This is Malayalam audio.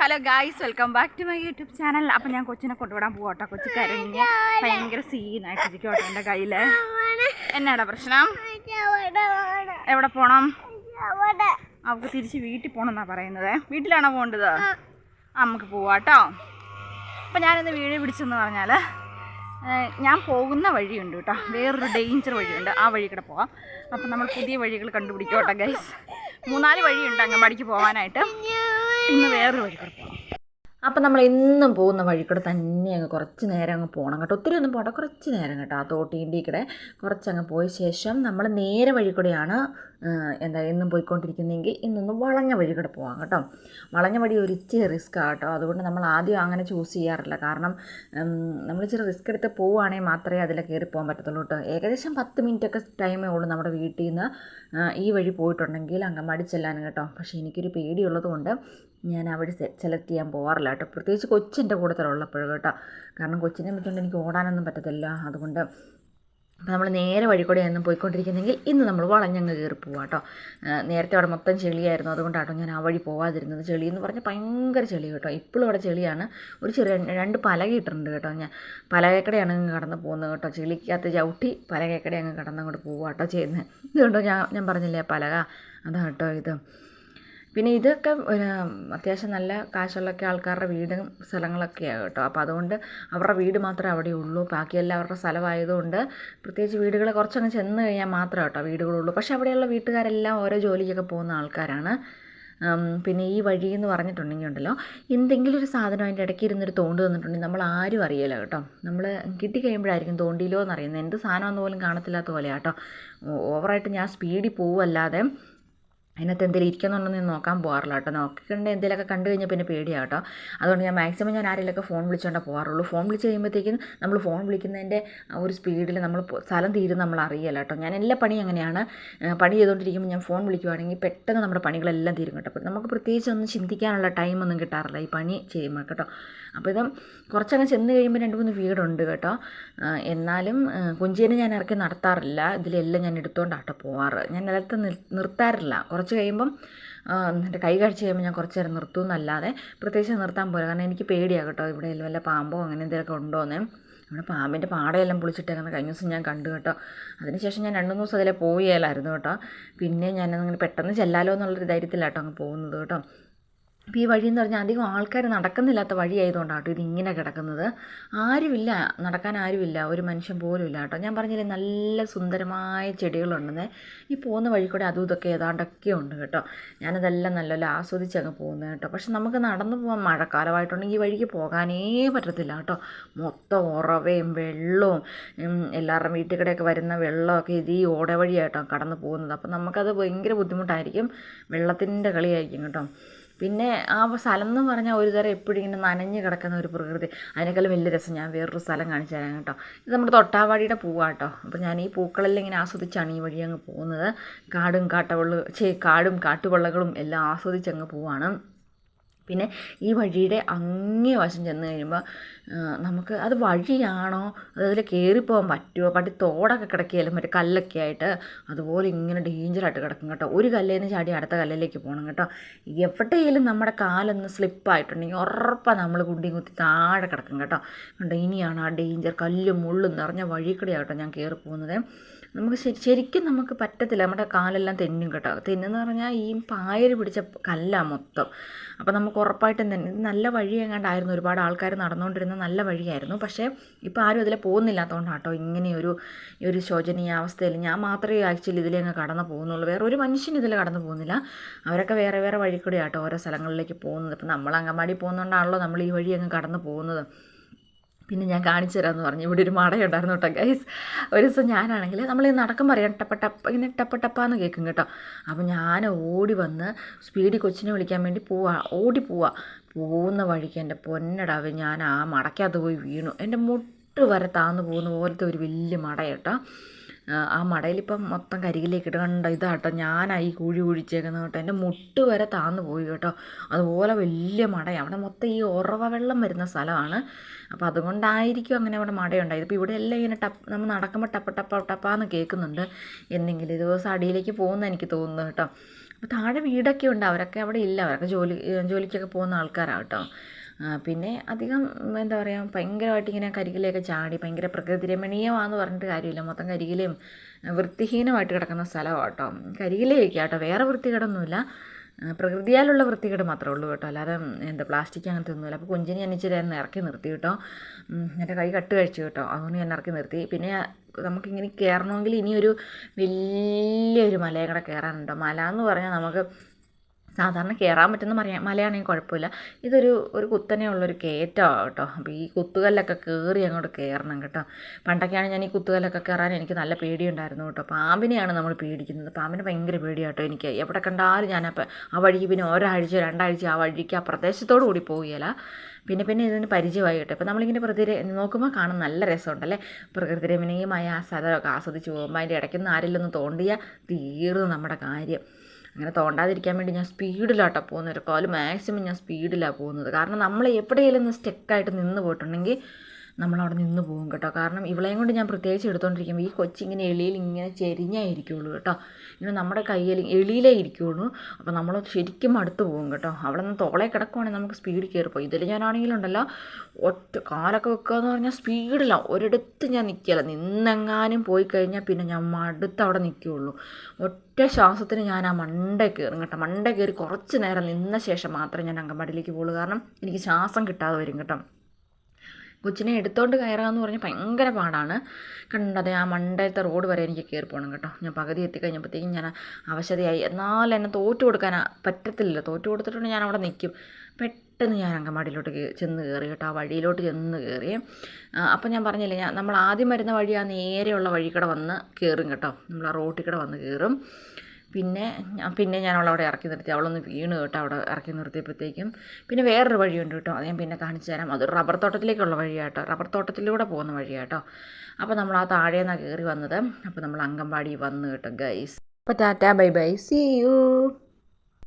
Hello guys, welcome back to my YouTube channel. അപ്പം ഞാൻ കൊച്ചിനെ കൊണ്ടുവിടാൻ പോകട്ടോ. കൊച്ചു കരഞ്ഞ് ഭയങ്കര സീനായിട്ടിരിക്കോട്ടോ എൻ്റെ കയ്യിൽ. എന്നാടാ പ്രശ്നം? എവിടെ പോകണം? അവൾക്ക് തിരിച്ച് വീട്ടിൽ പോകണമെന്നാണ് പറയുന്നത്. വീട്ടിലാണോ പോകേണ്ടത്? നമുക്ക് പോവാട്ടോ. അപ്പം ഞാനിന്ന് വീഡിയോ പിടിച്ചെന്ന് പറഞ്ഞാൽ ഞാൻ പോകുന്ന വഴിയുണ്ട് കേട്ടോ, വേറൊരു ഡേഞ്ചർ വഴിയുണ്ട്. ആ വഴി കൂടെ പോകാം. അപ്പം നമ്മൾ പുതിയ വഴികൾ കണ്ടുപിടിക്കോട്ടെ ഗൈസ്. 3-4 വഴിയുണ്ട് അങ്കമാടിക്ക് പോകാനായിട്ട്. ഇന്ന് വേറൊരു വഴി കൂടെ പോകാം. അപ്പം നമ്മൾ എന്നും പോകുന്ന വഴി കൂടെ തന്നെ അങ്ങ് കുറച്ച് നേരം അങ്ങ് പോകണം കേട്ടോ. ഒത്തിരി ഒന്നും പോകട്ടെ, കുറച്ച് നേരം കേട്ടോ. ആ തോട്ടീൻ്റെ കൂടെ കുറച്ചങ്ങ് പോയ ശേഷം നമ്മൾ നേരെ വഴി കൂടെയാണ് എന്നും പോയിക്കൊണ്ടിരിക്കുന്നതെങ്കിൽ ഇന്നൊന്ന് വളഞ്ഞ വഴി കൂടെ പോകാം കേട്ടോ. വളഞ്ഞ വഴി ഒരു ഇച്ചിരി റിസ്ക് ആട്ടോ. അതുകൊണ്ട് നമ്മൾ ആദ്യം അങ്ങനെ ചൂസ് ചെയ്യാറില്ല. കാരണം നമ്മൾ ഇച്ചിരി റിസ്ക് എടുത്ത് പോവുകയാണെങ്കിൽ മാത്രമേ അതിൽ കയറി പോകാൻ പറ്റത്തുള്ളൂ കേട്ടോ. ഏകദേശം 10 മിനിറ്റൊക്കെ ടൈമേ ഉള്ളൂ നമ്മുടെ വീട്ടിൽ നിന്ന് ഈ വഴി പോയിട്ടുണ്ടെങ്കിൽ അങ്കമാടി ചെല്ലാനും കേട്ടോ. പക്ഷേ എനിക്കൊരു പേടിയുള്ളത് കൊണ്ട് ഞാൻ അവിടെ സെലക്ട് ചെയ്യാൻ പോകാറില്ല കേട്ടോ. പ്രത്യേകിച്ച് കൊച്ചിൻ്റെ കൂട്ടത്തിലുള്ളപ്പോഴും കേട്ടോ. കാരണം കൊച്ചിനെ വെച്ചുകൊണ്ട് എനിക്ക് ഓടാനൊന്നും പറ്റത്തില്ല. അതുകൊണ്ട് അപ്പോൾ നമ്മൾ നേരെ വഴി കൂടെ എന്നും പോയിക്കൊണ്ടിരിക്കുന്നെങ്കിൽ ഇന്ന് നമ്മൾ വളഞ്ഞങ്ങ് കയറി പോവാം കേട്ടോ. നേരത്തെ അവിടെ മൊത്തം ചെളിയായിരുന്നു, അതുകൊണ്ടാട്ടോ ഞാൻ ആ വഴി പോകാതിരുന്നത്. ചെളി എന്ന് പറഞ്ഞാൽ ഭയങ്കര ചെളി കേട്ടോ. ഇപ്പോഴും അവിടെ ചെളിയാണ്. ഒരു ചെറിയ 2 പലക ഇട്ടിട്ടുണ്ട് കേട്ടോ. ഞാൻ പലകക്കടയാണ് അങ്ങ് കടന്ന് പോകുന്നത് കേട്ടോ. ചെളിക്കകത്ത് ചവിട്ടി പലകക്കട അങ്ങ് കടന്നങ്ങോട്ട് പോവാം കേട്ടോ ചെയ്യുന്നത്. ഇതുകൊണ്ടോ ഞാൻ പറഞ്ഞില്ലേ പലക, അതാണ് കേട്ടോ ഇത്. പിന്നെ ഇതൊക്കെ അത്യാവശ്യം നല്ല കാശുള്ളൊക്കെ ആൾക്കാരുടെ വീടും സ്ഥലങ്ങളൊക്കെയാണ് കേട്ടോ. അപ്പോൾ അതുകൊണ്ട് അവരുടെ വീട് മാത്രമേ അവിടെ ഉള്ളൂ. ബാക്കിയെല്ലാം അവരുടെ സ്ഥലമായതുകൊണ്ട് പ്രത്യേകിച്ച് വീടുകൾ കുറച്ചങ്ങ് ചെന്ന് കഴിഞ്ഞാൽ മാത്രമേ കേട്ടോ വീടുകളുള്ളൂ. പക്ഷേ അവിടെയുള്ള വീട്ടുകാരെല്ലാം ഓരോ ജോലിക്കൊക്കെ പോകുന്ന ആൾക്കാരാണ്. പിന്നെ ഈ വഴി എന്ന് പറഞ്ഞിട്ടുണ്ടെങ്കിൽ ഉണ്ടല്ലോ, എന്തെങ്കിലും ഒരു സാധനം അതിൻ്റെ ഇടയ്ക്ക് ഇരുന്നൊരു തോണ്ട് തന്നിട്ടുണ്ടെങ്കിൽ നമ്മൾ ആരും അറിയില്ല കേട്ടോ. നമ്മൾ കിട്ടിക്കഴിയുമ്പോഴായിരിക്കും തോണ്ടിയിലോ എന്നറിയുന്നത്. എന്ത് സാധനമെന്ന് പോലും കാണത്തില്ലാത്ത പോലെയാണ് കേട്ടോ. ഓവറായിട്ട് ഞാൻ സ്പീഡിൽ പോവല്ലാതെ അതിനകത്ത് എന്തെങ്കിലും ഇരിക്കുന്നുണ്ടെന്ന് ഞാൻ നോക്കാൻ പോകാറില്ല കേട്ടോ. നോക്കിക്കണ്ട് എന്തെങ്കിലുമൊക്കെ കണ്ടു കഴിഞ്ഞാൽ പിന്നെ പേടിയാണ് കേട്ടോ. അതുകൊണ്ട് ഞാൻ മാക്സിമം ആരെങ്കിലുമൊക്കെ ഫോൺ വിളിച്ചുകൊണ്ടേ പോകാറുള്ളൂ. ഫോൺ വിളിച്ച് കഴിയുമ്പോഴത്തേക്കും നമ്മൾ ഫോൺ വിളിക്കുന്നതിൻ്റെ ഒരു സ്പീഡിൽ നമ്മൾ സ്ഥലം തീരും നമ്മൾ അറിയില്ല കേട്ടോ. ഞാൻ എല്ലാ പണിയും അങ്ങനെയാണ്. പണി ചെയ്തുകൊണ്ടിരിക്കുമ്പോൾ ഞാൻ ഫോൺ വിളിക്കുവാണെങ്കിൽ പെട്ടെന്ന് നമ്മുടെ പണികളെല്ലാം തീരും കേട്ടോ. അപ്പോൾ നമുക്ക് പ്രത്യേകിച്ച് ഒന്നും ചിന്തിക്കാനുള്ള ടൈമൊന്നും കിട്ടാറില്ല ഈ പണി ചെയ്യുമ്പോൾ കേട്ടോ. അപ്പോൾ ഇത് കുറച്ചങ്ങ് ചെന്ന് കഴിയുമ്പോൾ 2-3 വീടുണ്ട് കേട്ടോ. എന്നാലും കുഞ്ചിനെ ഞാൻ ഇറക്കി നടത്താറില്ല. ഇതിലെല്ലാം ഞാൻ എടുത്തുകൊണ്ടാട്ടോ പോവാറ്. ഞാൻ നിലത്ത് നിർത്താറില്ല. കുറച്ച് കഴിയുമ്പം എൻ്റെ കൈ കഴിച്ച് കഴിയുമ്പോൾ ഞാൻ കുറച്ച് നേരം നിർത്തുമെന്നല്ലാതെ പ്രത്യേകിച്ച് നിർത്താൻ പോകില്ല. കാരണം എനിക്ക് പേടിയാണ് കേട്ടോ. ഇവിടെ വല്ല പാമ്പോ അങ്ങനെ എന്തെങ്കിലുമൊക്കെ ഉണ്ടോയെന്നേ. നമ്മുടെ പാമ്പിൻ്റെ പാടയെല്ലാം പൊളിച്ചിട്ടേക്കുന്ന കഴിഞ്ഞ ദിവസം ഞാൻ കണ്ടു കേട്ടോ. അതിനുശേഷം ഞാൻ 2-3 ദിവസം അതിലെ പോയാലായിരുന്നു കേട്ടോ. പിന്നെ ഞാനങ്ങനെ പെട്ടെന്ന് ചെല്ലാലോ എന്നുള്ളൊരു ധൈര്യത്തിലാട്ടോ അങ്ങ് പോകുന്നത് കേട്ടോ. അപ്പോൾ ഈ വഴി എന്ന് പറഞ്ഞാൽ അധികം ആൾക്കാർ നടക്കുന്നില്ലാത്ത വഴിയായതുകൊണ്ടാട്ടോ ഇതിങ്ങനെ കിടക്കുന്നത്. ആരുമില്ല, നടക്കാൻ ആരുമില്ല, ഒരു മനുഷ്യൻ പോലും ഇല്ല കേട്ടോ. ഞാൻ പറഞ്ഞില്ലേ നല്ല സുന്ദരമായ ചെടികളുണ്ടെന്ന്. ഈ പോകുന്ന വഴി കൂടെ അതും ഇതൊക്കെ ഏതാണ്ടൊക്കെ ഉണ്ട് കേട്ടോ. ഞാനതെല്ലാം നല്ലപോലെ ആസ്വദിച്ച് അങ്ങ് പോകുന്നത് കേട്ടോ. പക്ഷെ നമുക്ക് നടന്നു പോകാൻ മഴക്കാലമായിട്ടുണ്ടെങ്കിൽ ഈ വഴിക്ക് പോകാനേ പറ്റത്തില്ല കേട്ടോ. മൊത്തം ഉറവയും വെള്ളവും എല്ലാവരുടെയും വീട്ടിൽ കൂടെയൊക്കെ വരുന്ന വെള്ളമൊക്കെ ഇത് ഈ ഓട വഴിയായിട്ടോ കടന്നു പോകുന്നത്. അപ്പം നമുക്കത് ഭയങ്കര ബുദ്ധിമുട്ടായിരിക്കും. വെള്ളത്തിൻ്റെ കളിയായിരിക്കും കേട്ടോ. പിന്നെ ആ സ്ഥലം എന്ന് പറഞ്ഞാൽ ഒരു തരം എപ്പോഴും ഇങ്ങനെ നനഞ്ഞ് കിടക്കുന്ന ഒരു പ്രകൃതി. അതിനേക്കാളും വലിയ രസം ഞാൻ വേറൊരു സ്ഥലം കാണിച്ചു തരാം കേട്ടോ. ഇത് നമ്മുടെ തൊട്ടാവാടിയുടെ പൂവാട്ടോ. അപ്പോൾ ഞാൻ ഈ പൂക്കളെല്ലാം ഇങ്ങനെ ആസ്വദിച്ചാണ് ഈ വഴി അങ്ങ് പോകുന്നത്. കാടും കാട്ടുവള്ളകളും എല്ലാം ആസ്വദിച്ചങ്ങ് പോവാണ്. പിന്നെ ഈ വഴിയുടെ അങ്ങേ വശം ചെന്ന് കഴിയുമ്പോൾ നമുക്ക് അത് വഴിയാണോ അതിൽ കയറിപ്പോകാൻ പറ്റുമോ, തോടൊക്കെ കിടക്കുകയല്ലേ മറ്റേ കല്ലൊക്കെ ആയിട്ട്, അതുപോലെ ഇങ്ങനെ ഡേഞ്ചറായിട്ട് കിടക്കും കേട്ടോ. ഒരു കല്ലിൽ നിന്ന് ചാടി അടുത്ത കല്ലിലേക്ക് പോകണം കേട്ടോ. എവിടെയെങ്കിലും നമ്മുടെ കാലൊന്ന് സ്ലിപ്പായിട്ടുണ്ടെങ്കിൽ ഉറപ്പാണ് നമ്മൾ കുണ്ടിയും കുത്തി താഴെ കിടക്കും കേട്ടോ. കണ്ടോ, ഇനിയാണ് ആ ഡേഞ്ചർ കല്ലും മുള്ളും നിറഞ്ഞ വഴി കൂടെയാട്ടോ ഞാൻ കയറി പോകുന്നത്. നമുക്ക് ശരിക്കും നമുക്ക് പറ്റത്തില്ല. നമ്മുടെ കാലെല്ലാം തെന്നും കേട്ടോ. തെന്നെന്ന് പറഞ്ഞാൽ ഈ പായൽ പിടിച്ച കല്ലാണ് മൊത്തം. അപ്പോൾ നമുക്ക് ഉറപ്പായിട്ടും തന്നെ ഇത് നല്ല വഴി എങ്ങാണ്ടായിരുന്നു. ഒരുപാട് ആൾക്കാർ നടന്നുകൊണ്ടിരുന്ന നല്ല വഴിയായിരുന്നു. പക്ഷേ ഇപ്പോൾ ആരും അതിൽ പോകുന്നില്ലാത്തതുകൊണ്ടാട്ടോ ഇങ്ങനെയൊരു ശോചനീയാവസ്ഥയിൽ ഞാൻ മാത്രമേ ആക്ച്വലി ഇതിലങ്ങ് കടന്നു പോകുന്നുള്ളൂ. വേറെ ഒരു മനുഷ്യൻ ഇതിൽ കടന്നു പോകുന്നില്ല. അവരൊക്കെ വേറെ വേറെ വഴി കൂടെ ആട്ടോ ഓരോ സ്ഥലങ്ങളിലേക്ക് പോകുന്നത്. ഇപ്പം നമ്മൾ അങ്കമാടി പോകുന്നതുകൊണ്ടാണല്ലോ നമ്മൾ ഈ വഴി അങ്ങ് കടന്നു പോകുന്നത്. പിന്നെ ഞാൻ കാണിച്ചു തരാമെന്ന് പറഞ്ഞു. ഇവിടെ ഒരു മടയുണ്ടായിരുന്നു കേട്ടോ ഗൈസ്. ഒരു ദിവസം ഞാനാണെങ്കിൽ നമ്മൾ നടക്കുമ്പോൾ അറിയാം ഇങ്ങനെ ടപ്പ കേൾക്കും കേട്ടോ. അപ്പോൾ ഞാൻ ഓടി വന്ന് സ്പീഡിൽ കൊച്ചിനെ വിളിക്കാൻ വേണ്ടി ഓടി പോകുന്ന വഴിക്ക് എൻ്റെ പൊന്നടാവ് ഞാൻ ആ മടക്കകത്ത് പോയി വീണു. എൻ്റെ മുട്ട് വരെ താന്നു പോകുന്ന പോലത്തെ ഒരു വലിയ മട കേട്ടോ. ആ മടയിലിപ്പം മൊത്തം കരികിലേക്ക് ഇടണ്ട ഇതാട്ടോ. ഞാനായി കുഴി കുഴിച്ചേക്കുന്നത് കേട്ടോ. എൻ്റെ മുട്ട് വരെ താന്നു പോയി കേട്ടോ. അതുപോലെ വലിയ മടയാണ്. അവിടെ മൊത്തം ഈ ഉറവ വെള്ളം വരുന്ന സ്ഥലമാണ്. അപ്പോൾ അതുകൊണ്ടായിരിക്കും അങ്ങനെ അവിടെ മടയുണ്ടായത്. ഇപ്പോൾ ഇവിടെ എല്ലാം ഇങ്ങനെ നമ്മൾ നടക്കുമ്പോൾ ടപ്പാന്ന് കേൾക്കുന്നുണ്ട്. എന്തെങ്കിലും ദിവസം അടിയിലേക്ക് പോകുന്ന എനിക്ക് തോന്നുന്നു കേട്ടോ. അപ്പോൾ താഴെ വീടൊക്കെ ഉണ്ട്, അവരൊക്കെ അവിടെ ഇല്ല, അവരൊക്കെ ജോലിക്കൊക്കെ പോകുന്ന ആൾക്കാരാണ് കേട്ടോ. പിന്നെ അധികം എന്താ പറയുക, ഭയങ്കരമായിട്ട് ഇങ്ങനെ കരികിലൊക്കെ ചാടി ഭയങ്കര പ്രകൃതി രമണീയമാണെന്ന് പറഞ്ഞിട്ട് കാര്യമില്ല, മൊത്തം കരികിലയും വൃത്തിഹീനമായിട്ട് കിടക്കുന്ന സ്ഥലമാണ് കേട്ടോ. കരികിലയൊക്കെ കേട്ടോ, വേറെ വൃത്തികേടൊന്നുമില്ല, പ്രകൃതിയാലുള്ള വൃത്തികേട് മാത്രമേ ഉള്ളൂ കേട്ടോ, അല്ലാതെ എന്താ പ്ലാസ്റ്റിക് അങ്ങനത്തെ ഒന്നുമില്ല. അപ്പോൾ കുഞ്ചിനെ ഞാൻ ഇച്ചിരി ഇറക്കി നിർത്തി കേട്ടോ, എൻ്റെ കൈ കട്ട് കഴിച്ചു കേട്ടോ, അതുകൊണ്ട് ഞാൻ ഇറക്കി നിർത്തി. പിന്നെ നമുക്കിങ്ങനെ കയറണമെങ്കിൽ ഇനിയൊരു വലിയൊരു മലയും കൂടെ കയറാനുണ്ടോ. മല എന്ന് പറഞ്ഞാൽ നമുക്ക് സാധാരണ കയറാൻ പറ്റുന്ന മലയാണെങ്കിൽ കുഴപ്പമില്ല, ഒരു കുത്തനെ ഉള്ളൊരു കയറ്റമാണ് കേട്ടോ. അപ്പോൾ ഈ കുത്തുകല്ലൊക്കെ കയറി അങ്ങോട്ട് കയറണം കേട്ടോ. പണ്ടൊക്കെയാണ് ഞാൻ ഈ കുത്തുകല്ലൊക്കെ കയറാൻ എനിക്ക് നല്ല പേടിയുണ്ടായിരുന്നു കേട്ടോ. പാമ്പിനെയാണ് നമ്മൾ പേടിക്കുന്നത്, പാമ്പിന് ഭയങ്കര പേടിയാട്ടോ എനിക്ക്. എവിടെ കണ്ടാലും ഞാനപ്പോൾ ആ വഴിക്ക് പിന്നെ ഒരാഴ്ച 2 ആഴ്ച ആ വഴിക്ക് ആ പ്രദേശത്തോടു കൂടി പോവുകയില്ല. പിന്നെ ഇതിന് പരിചയമായി കേട്ടോ. അപ്പോൾ നമ്മളിങ്ങനെ നോക്കുമ്പോൾ കാണാൻ നല്ല രസമുണ്ടല്ലേ, പ്രകൃതി രമണീയമായ ആ സ്ഥലമൊക്കെ ആസ്വദിച്ച് പോകുമ്പോൾ അതിൻ്റെ ഇടയ്ക്കൊന്നും ആരെങ്കിലും തോണ്ടിയാൽ തീർന്നു നമ്മുടെ കാര്യം. അങ്ങനെ തോണ്ടാതിരിക്കാൻ വേണ്ടി ഞാൻ സ്പീഡിലാട്ടോ പോകുന്നത്, ഒരു കാല് മാക്സിമം ഞാൻ സ്പീഡിലാണ് പോകുന്നത്. കാരണം നമ്മൾ എവിടെയെങ്കിലും ഒന്ന് സ്റ്റക്കായിട്ട് നിന്ന് പോയിട്ടുണ്ടെങ്കിൽ നമ്മളവിടെ നിന്ന് പോകും കേട്ടോ. കാരണം ഇവളെയും കൊണ്ട് ഞാൻ പ്രത്യേകിച്ച് എടുത്തുകൊണ്ടിരിക്കുമ്പോൾ ഈ കൊച്ചിങ്ങനെ എളിയിൽ ഇങ്ങനെ ചെരിഞ്ഞായിരിക്കുള്ളൂ കേട്ടോ, ഇങ്ങനെ നമ്മുടെ കയ്യിൽ എളിയിലേ ഇരിക്കുള്ളൂ. അപ്പോൾ നമ്മൾ ശരിക്കും അടുത്ത് പോകും കേട്ടോ. അവിടെ നിന്ന് തോളെ കിടക്കുവാണെങ്കിൽ നമുക്ക് സ്പീഡിൽ കയറിപ്പോയി. ഇതിൽ ഞാനാണെങ്കിലുണ്ടല്ലോ ഒറ്റ കാലൊക്കെ വെക്കുക എന്ന് പറഞ്ഞാൽ സ്പീഡിലാണ്, ഒരിടത്ത് ഞാൻ നിൽക്കില്ല. നിന്നെങ്ങാനും പോയി കഴിഞ്ഞാൽ പിന്നെ ഞാൻ മടുത്ത് അവിടെ നിൽക്കുകയുള്ളൂ. ഒറ്റ ശ്വാസത്തിന് ഞാൻ ആ മണ്ടേ കയറും കേട്ടോ. മണ്ടേ കയറി കുറച്ച് നേരം നിന്ന ശേഷം മാത്രമേ ഞാൻ അങ്കൻവാടിയിലേക്ക് പോകുള്ളൂ, കാരണം എനിക്ക് ശ്വാസം കിട്ടാതെ വരും കേട്ടോ. കൊച്ചിനെ എടുത്തോണ്ട് കയറാമെന്ന് പറഞ്ഞാൽ ഭയങ്കര പാടാണ്. കണ്ടതേ ആ മണ്ടത്തെ റോഡ് വരെ എനിക്ക് കയറി പോകണം കേട്ടോ. ഞാൻ പകുതി എത്തിക്കഴിഞ്ഞപ്പോഴത്തേക്കും ഞാൻ അവശതയായി. എന്നാലും എന്നെ തോറ്റു കൊടുക്കാൻ പറ്റത്തില്ല, തോറ്റു കൊടുത്തിട്ടുണ്ടെങ്കിൽ ഞാൻ അവിടെ നിൽക്കും. പെട്ടെന്ന് ഞാൻ അങ്കൻവാടിയിലോട്ട് ചെന്ന് കയറി കേട്ടോ, ആ വഴിയിലോട്ട് ചെന്ന് കയറി. അപ്പം ഞാൻ പറഞ്ഞില്ലേ, നമ്മൾ ആദ്യം വരുന്ന വഴി ആ നേരെയുള്ള വഴി കൂടെ വന്ന് കയറും കേട്ടോ, നമ്മൾ ആ റോട്ടിൽ കൂടെ വന്ന് കയറും. പിന്നെ ഞാൻ അവളവിടെ ഇറക്കി നിർത്തി, അവളൊന്ന് വീണ് കേട്ടോ അവിടെ ഇറക്കി നിർത്തിയപ്പോഴത്തേക്കും. പിന്നെ വേറൊരു വഴിയുണ്ട് കേട്ടോ, അത് ഞാൻ പിന്നെ കാണിച്ചു തരാം. അത് റബ്ബർ തോട്ടത്തിലേക്കുള്ള വഴിയാട്ടോ, റബ്ബർ തോട്ടത്തിലൂടെ പോകുന്ന വഴിയാട്ടോ. അപ്പോൾ നമ്മൾ ആ താഴേന്നാണ് കയറി വന്നത്. അപ്പോൾ നമ്മൾ അങ്കൻവാടി വന്നു കേട്ടോ ഗൈസ്. അപ്പോൾ tata bye bye, see U.